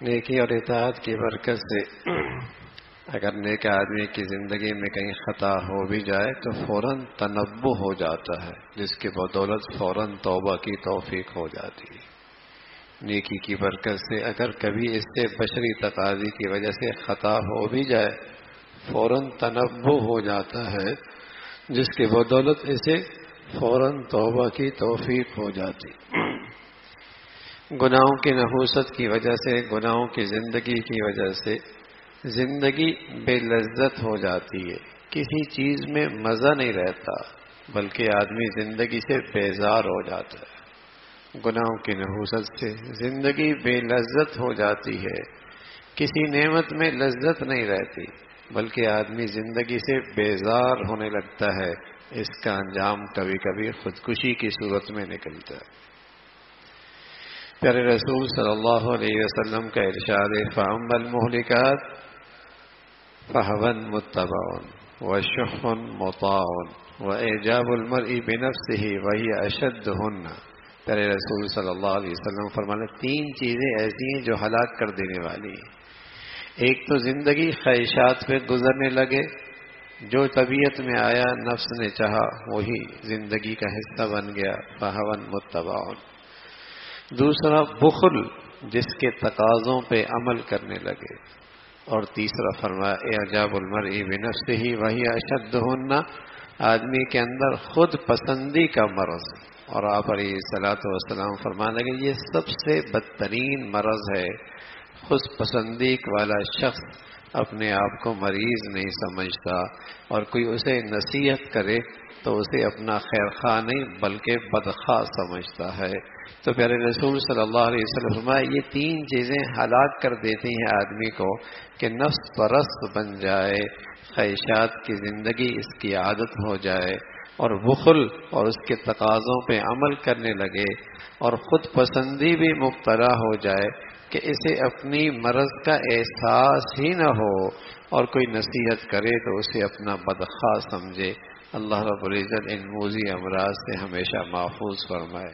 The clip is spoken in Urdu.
نیکی اور اطاعت کی برکت سے اگر نیک آدمی کی زندگی میں کہیں خطا ہو بھی جائے تو فوراً تنبہ ہو جاتا ہے، جس کی بدولت فوراً توبہ کی توفیق ہو جاتی ہے۔ نیکی کی برکت سے اگر کبھی اس سے بشری تقاضی کی وجہ سے خطا ہو بھی جائے فوراً تنبہ ہو جاتا ہے، جس کی بدولت اسے فوراً توبہ کی توفیق ہو جاتی۔ گناہوں کی نحوست کی وجہ سے، گناہوں کی زندگی کی وجہ سے زندگی بے لذت ہو جاتی ہے، کسی چیز میں مزہ نہیں رہتا، بلکہ آدمی زندگی سے بیزار ہو جاتا ہے۔ گناہوں کی نحوست سے زندگی بے لذت ہو جاتی ہے، کسی نعمت میں لذت نہیں رہتی، بلکہ آدمی زندگی سے بیزار ہونے لگتا ہے۔ اس کا انجام کبھی کبھی خودکشی کی صورت میں نکلتا ہے۔ پیارے رسول صلی اللہ علیہ وسلم کا ارشاد ہے، فَأَمَّا الْمُهْلِكَاتُ فَهَوًى مُتَّبَعٌ وَشُحٌّ مُطَاعٌ وَإِعْجَابُ الْمَرْءِ بِنَفْسِهِ وَهِيَ أَشَدُّهُنَّ۔ پیارے رسول صلی اللہ علیہ وسلم فرمانے، تین چیزیں ایسی ہیں جو ہلاک کر دینے والی ہیں۔ ایک تو زندگی خواہشات پہ گزرنے لگے، جو طبیعت میں آیا، نفس نے چاہا، وہی زندگی کا حصہ بن گیا، فَهَوًى مُتَّبَعٌ۔ دوسرا بخل، جس کے تقاضوں پہ عمل کرنے لگے، اور تیسرا فرمایا اعجاب المرء بنفسہ وہی اشدہن، آدمی کے اندر خود پسندی کا مرض۔ اور آپ علیہ الصلوۃ والسلام فرمانے لگے یہ سب سے بدترین مرض ہے۔ خود پسندی والا شخص اپنے آپ کو مریض نہیں سمجھتا، اور کوئی اسے نصیحت کرے تو اسے اپنا خیر خواہ نہیں بلکہ بدخواہ سمجھتا ہے۔ تو پیارے رسول صلی اللہ علیہ وسلم فرمایا یہ تین چیزیں ہلاک کر دیتی ہیں آدمی کو، کہ نفس پرست بن جائے، خواہشات کی زندگی اس کی عادت ہو جائے، اور بخل اور اس کے تقاضوں پہ عمل کرنے لگے، اور خود پسندی بھی مبتلا ہو جائے کہ اسے اپنی مرض کا احساس ہی نہ ہو، اور کوئی نصیحت کرے تو اسے اپنا بدخواہ سمجھے۔ اللہ رب العزت ان موذی امراض سے ہمیشہ محفوظ فرمائے۔